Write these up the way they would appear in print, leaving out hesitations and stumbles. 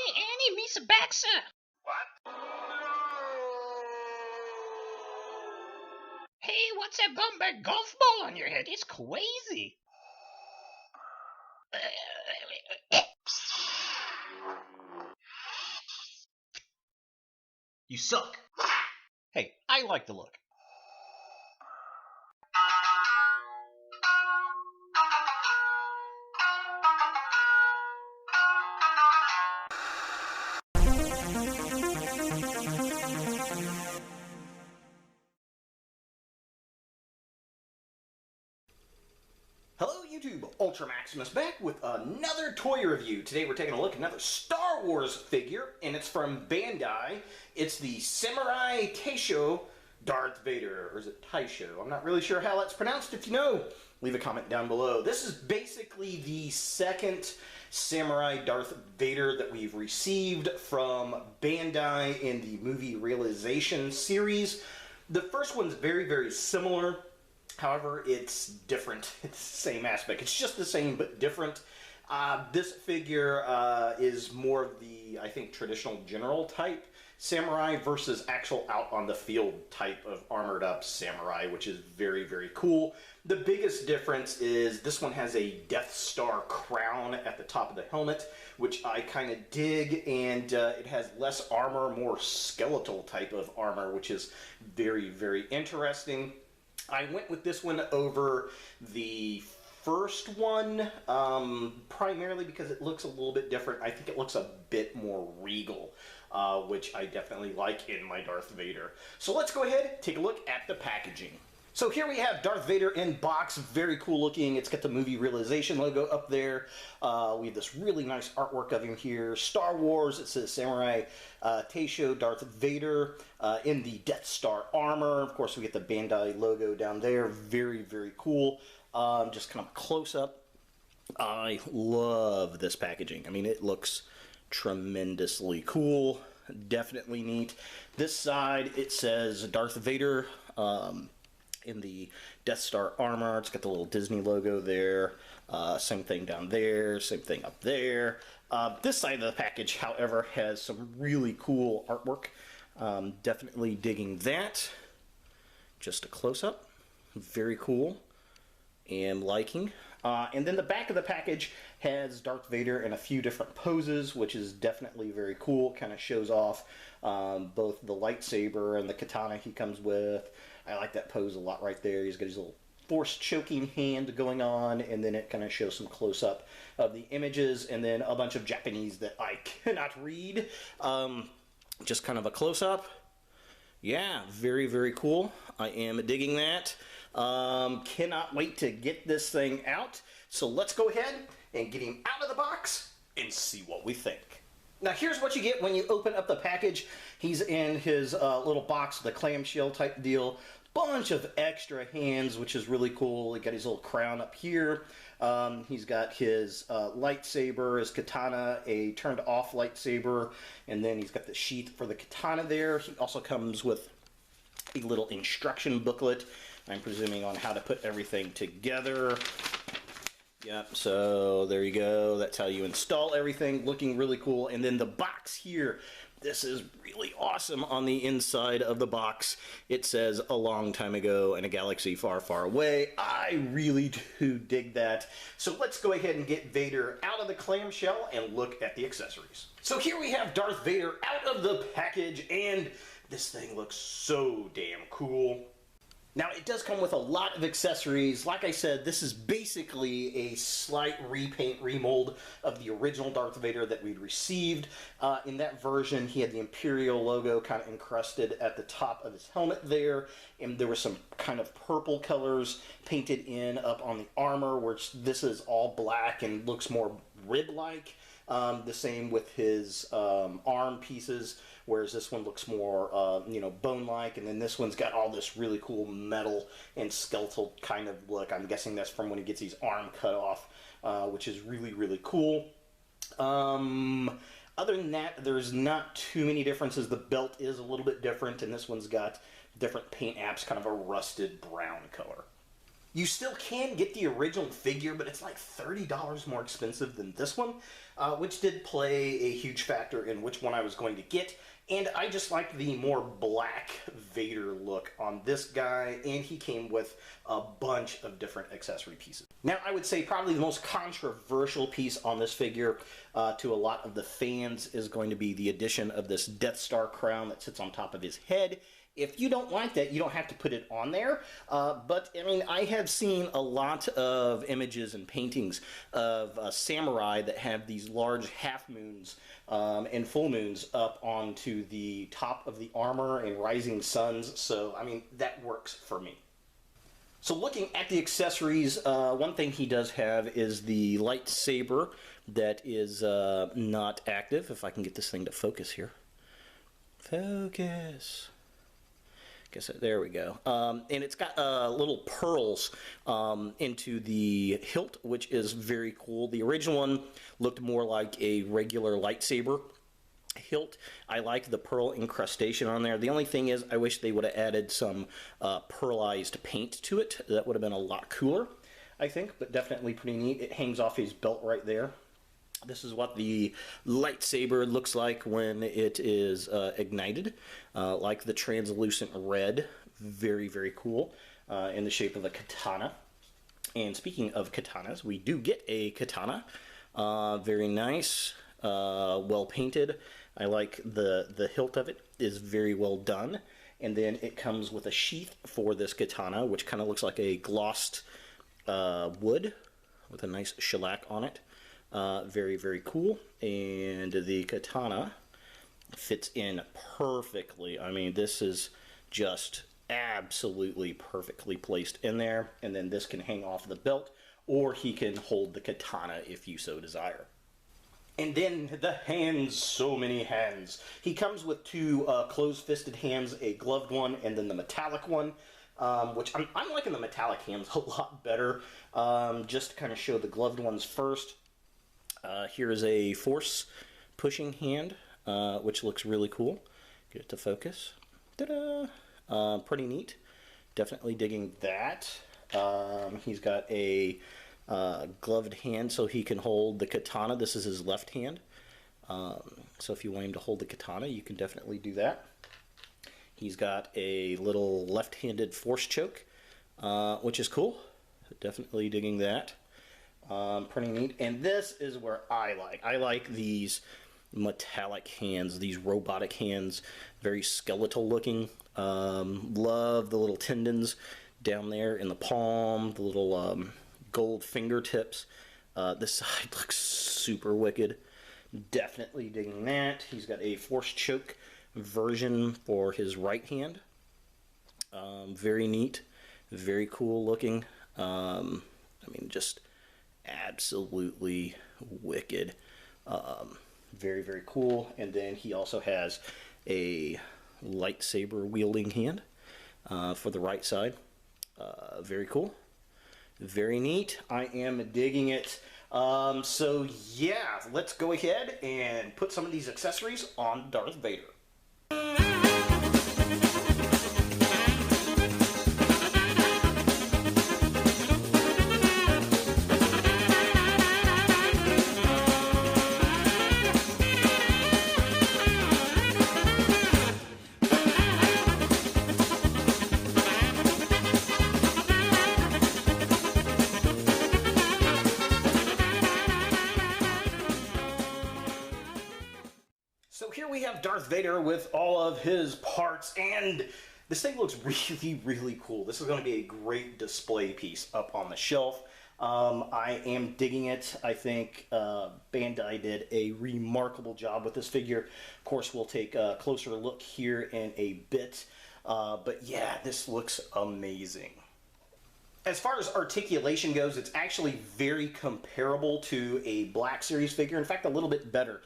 Annie, Misa Baxa. What? Hey, what's that bum golf ball on your head? It's crazy. You suck. Hey, I like the look. Hello YouTube, Ultra Maximus back with another toy review. Today we're taking a look at another Star Wars figure, and it's from Bandai. It's the Samurai Taisho Darth Vader, or is it Taisho? I'm not really sure how that's pronounced. If you know, leave a comment down below. This is basically the second Samurai Darth Vader that we've received from Bandai in the movie Realization series. The first one's very, very similar. However, it's different. It's the same aspect. It's just the same, but different. This figure is more of the, I think, traditional general type samurai versus actual out on the field type of armored up samurai, which is very, very cool. The biggest difference is this one has a Death Star crown at the top of the helmet, which I kind of dig, and it has less armor, more skeletal type of armor, which is very, very interesting. I went with this one over the first one, primarily because it looks a little bit different. I think it looks a bit more regal, which I definitely like in my Darth Vader. So let's go ahead and take a look at the packaging. So here we have Darth Vader in box, very cool looking. It's got the movie Realization logo up there. We have this really nice artwork of him here. Star Wars, it says Samurai Taisho Darth Vader in the Death Star armor. Of course, we get the Bandai logo down there. Very, very cool. Just kind of close up. I love this packaging. I mean, it looks tremendously cool. Definitely neat. This side, it says Darth Vader. In the Death Star armor. It's got the little Disney logo there. Same thing down there. Same thing up there. This side of the package, however, has some really cool artwork. Definitely digging that. Just a close-up. Very cool. And liking. And then the back of the package has Darth Vader in a few different poses, which is definitely very cool. Kind of shows off both the lightsaber and the katana he comes with. I like that pose a lot right there. He's got his little force choking hand going on, and then it kind of shows some close-up of the images, and then a bunch of Japanese that I cannot read. Just kind of a close-up. Yeah, very, very cool. I am digging that. Cannot wait to get this thing out. So let's go ahead and get him out of the box and see what we think. Now here's what you get when you open up the package. He's in his little box, the clamshell type deal. Bunch of extra hands, which is really cool. He got his little crown up here. He's got his lightsaber, his katana, a turned off lightsaber, and then he's got the sheath for the katana there. He also comes with a little instruction booklet, I'm presuming, on how to put everything together. Yep, so there you go. That's how you install everything. Looking really cool. And then the box here, this is really awesome. On the inside of the box, it says "a long time ago in a galaxy far, far away." I really do dig that. So let's go ahead and get Vader out of the clamshell and look at the accessories. So here we have Darth Vader out of the package, and this thing looks so damn cool. Now, it does come with a lot of accessories. Like I said, this is basically a slight repaint, remold of the original Darth Vader that we'd received. In that version, he had the Imperial logo kind of encrusted at the top of his helmet there, and there were some kind of purple colors painted in up on the armor, which this is all black and looks more rib-like. The same with his arm pieces, whereas this one looks more, you know, bone-like, and then this one's got all this really cool metal and skeletal kind of look. I'm guessing that's from when he gets his arm cut off, which is really, really cool. Other than that, there's not too many differences. The belt is a little bit different, and this one's got different paint apps, kind of a rusted brown color. You still can get the original figure, but it's like $30 more expensive than this one, which did play a huge factor in which one I was going to get. And I just like the more black Vader look on this guy, and he came with a bunch of different accessory pieces. Now, I would say probably the most controversial piece on this figure to a lot of the fans is going to be the addition of this Death Star crown that sits on top of his head. If you don't like that, you don't have to put it on there. But, I mean, I have seen a lot of images and paintings of samurai that have these large half moons and full moons up onto the top of the armor and rising suns. So, I mean, that works for me. So looking at the accessories, one thing he does have is the lightsaber that is not active. If I can get this thing to focus here. Focus. There we go. And it's got little pearls into the hilt, which is very cool. The original one looked more like a regular lightsaber hilt. I like the pearl incrustation on there. The only thing is I wish they would have added some pearlized paint to it. That would have been a lot cooler, I think, but definitely pretty neat. It hangs off his belt right there. This is what the lightsaber looks like when it is ignited, like the translucent red. Very, very cool, in the shape of a katana. And speaking of katanas, we do get a katana. Very nice, well painted. I like the hilt of it is very well done. And then it comes with a sheath for this katana, which kind of looks like a glossed wood with a nice shellac on it. Very, very cool. And the katana fits in perfectly. I mean, this is just absolutely perfectly placed in there. And then this can hang off the belt, or he can hold the katana if you so desire. And then the hands, so many hands. He comes with two closed-fisted hands, a gloved one, and then the metallic one. Which I'm liking the metallic hands a lot better. Just to kind of show the gloved ones first. Here is a force pushing hand, which looks really cool. Get it to focus. Ta-da! Pretty neat. Definitely digging that. He's got a gloved hand so he can hold the katana. This is his left hand. So if you want him to hold the katana, you can definitely do that. He's got a little left-handed force choke, which is cool. Definitely digging that. Pretty neat. And this is where I like these metallic hands, these robotic hands, very skeletal looking. Love the little tendons down there in the palm, the little gold fingertips. This side looks super wicked. Definitely digging that. He's got a force choke version for his right hand. Very neat, very cool looking. I mean, just absolutely wicked. Very, very cool. And then he also has a lightsaber wielding hand for the right side. Very cool. Very neat. I am digging it. So yeah, let's go ahead and put some of these accessories on Darth Vader. So here we have Darth Vader with all of his parts, and this thing looks really, really cool. This is going to be a great display piece up on the shelf. I am digging it. I think Bandai did a remarkable job with this figure. Of course, we'll take a closer look here in a bit. But yeah, this looks amazing. As far as articulation goes, it's actually very comparable to a Black Series figure. In fact, a little bit better.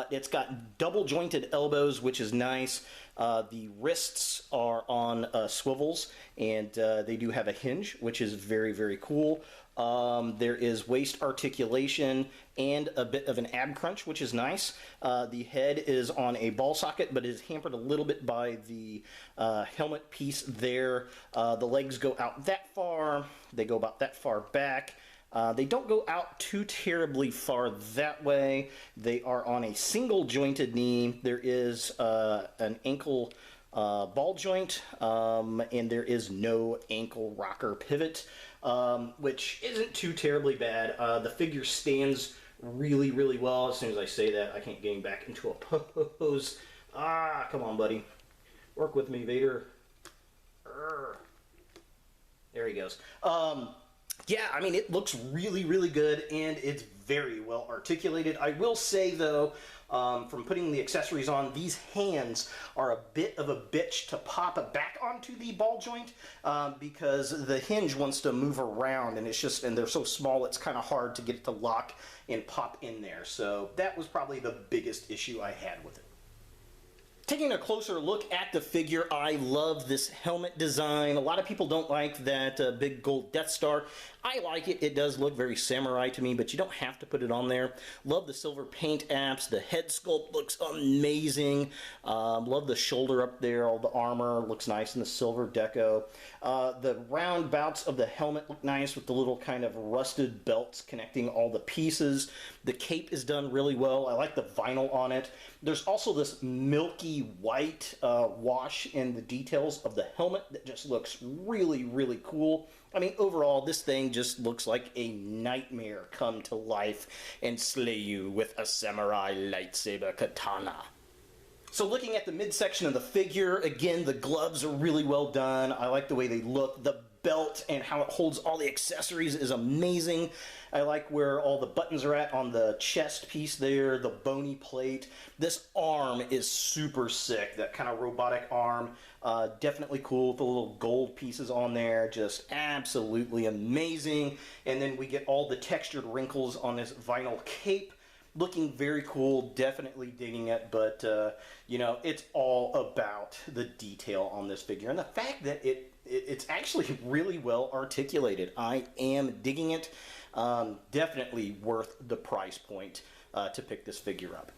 It's got double jointed elbows, which is nice. The wrists are on swivels, and they do have a hinge, which is very, very cool. There is waist articulation, and a bit of an ab crunch, which is nice. The head is on a ball socket, but is hampered a little bit by the helmet piece there. The legs go out that far. They go about that far back. They don't go out too terribly far that way. They are on a single jointed knee. There is an ankle ball joint, and there is no ankle rocker pivot, which isn't too terribly bad. The figure stands really, really well. As soon as I say that, I can't get him back into a pose. Ah, come on, buddy. Work with me, Vader. There he goes. Yeah, I mean, it looks really, really good, and it's very well articulated. I will say, though, from putting the accessories on, these hands are a bit of a bitch to pop back onto the ball joint, because the hinge wants to move around, and they're so small, it's kind of hard to get it to lock and pop in there. So that was probably the biggest issue I had with it. Taking a closer look at the figure, I love this helmet design. A lot of people don't like that big gold Death Star. I like it. It does look very samurai to me, but you don't have to put it on there. Love the silver paint apps. The head sculpt looks amazing. Love the shoulder up there. All the armor looks nice in the silver deco. The round bouts of the helmet look nice with the little kind of rusted belts connecting all the pieces. The cape is done really well. I like the vinyl on it. There's also this milky white wash in the details of the helmet that just looks really, really cool. I mean, overall, this thing just looks like a nightmare come to life and slay you with a samurai lightsaber katana. So looking at the midsection of the figure, again, the gloves are really well done. I like the way they look. The belt and how it holds all the accessories is amazing. I like where all the buttons are at on the chest piece there, the bony plate. This arm is super sick, that kind of robotic arm. Definitely cool with the little gold pieces on there, just absolutely amazing. And then we get all the textured wrinkles on this vinyl cape. Looking very cool, definitely digging it, but you know, it's all about the detail on this figure and the fact that it's actually really well articulated. I am digging it. Definitely worth the price point to pick this figure up.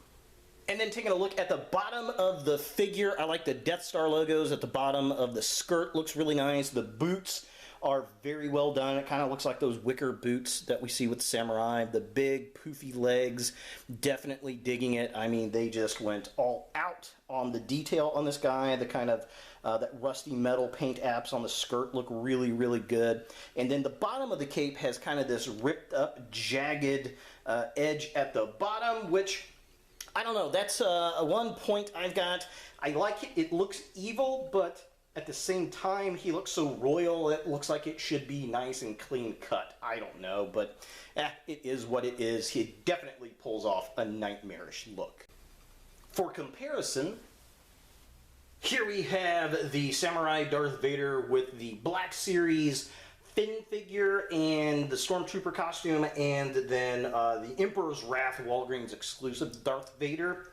And then taking a look at the bottom of the figure, I like the Death Star logos at the bottom of the skirt. Looks really nice. The boots are very well done. It kind of looks like those wicker boots that we see with Samurai. The big poofy legs, definitely digging it. I mean, they just went all out on the detail on this guy. The kind of that rusty metal paint apps on the skirt look really, really good. And then the bottom of the cape has kind of this ripped up, jagged edge at the bottom, which, I don't know, that's one point I've got. I like it. It looks evil, but at the same time, he looks so royal, it looks like it should be nice and clean cut. I don't know, but it is what it is. He definitely pulls off a nightmarish look. For comparison, here we have the Samurai Darth Vader with the Black Series Finn figure and the Stormtrooper costume, and then the Emperor's Wrath Walgreens exclusive Darth Vader.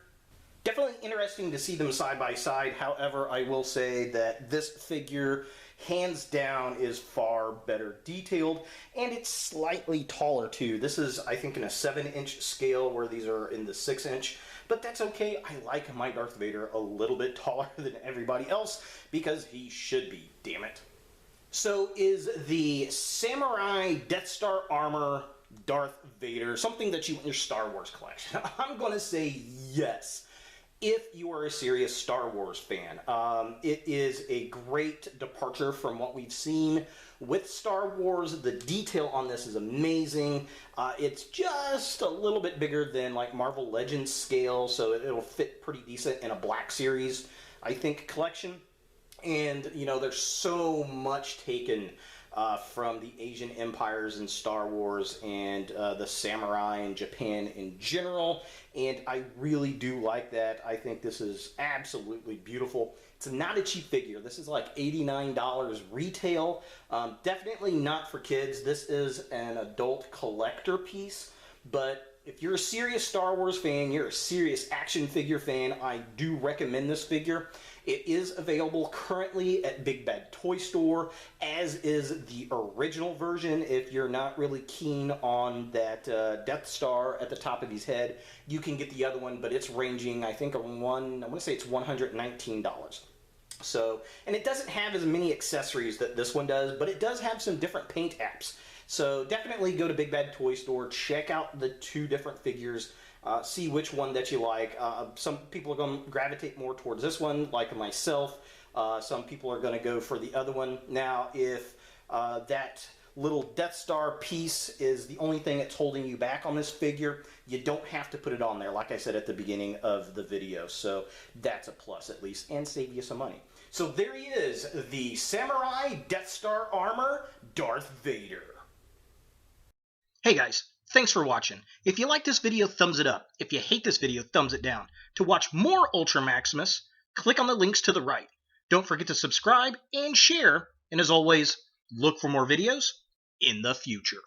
Definitely interesting to see them side by side. However, I will say that this figure, hands down, is far better detailed, and it's slightly taller too. This is, I think, in a 7-inch scale, where these are in the 6-inch. But that's okay. I like my Darth Vader a little bit taller than everybody else, because he should be, damn it. So is the Samurai Death Star armor Darth Vader something that you want in your Star Wars collection? I'm going to say yes, if you are a serious Star Wars fan. It is a great departure from what we've seen with Star Wars. The detail on this is amazing. It's just a little bit bigger than like Marvel Legends scale, so it'll fit pretty decent in a Black Series, I think, collection. And, you know, there's so much taken from the Asian empires in Star Wars and the samurai in Japan in general, and I really do like that. I think this is absolutely beautiful. It's not a cheap figure. This is like $89 retail. Definitely not for kids. This is an adult collector piece, but If you're a serious Star Wars fan, you're a serious action figure fan, I do recommend this figure. It is available currently at Big Bad Toy Store, as is the original version. If you're not really keen on that Death Star at the top of his head, you can get the other one, but it's ranging, I think, I want to say it's $119. So, and it doesn't have as many accessories that this one does, but it does have some different paint apps. So definitely go to Big Bad Toy Store, check out the two different figures, see which one that you like. Some people are going to gravitate more towards this one, like myself. Some people are going to go for the other one. Now, if that little Death Star piece is the only thing that's holding you back on this figure, you don't have to put it on there, like I said at the beginning of the video. So that's a plus at least, and save you some money. So there he is, the Samurai Death Star Armor, Darth Vader. Hey guys, thanks for watching. If you like this video, thumbs it up. If you hate this video, thumbs it down. To watch more Ultra Maximus, click on the links to the right. Don't forget to subscribe and share, and as always, look for more videos in the future.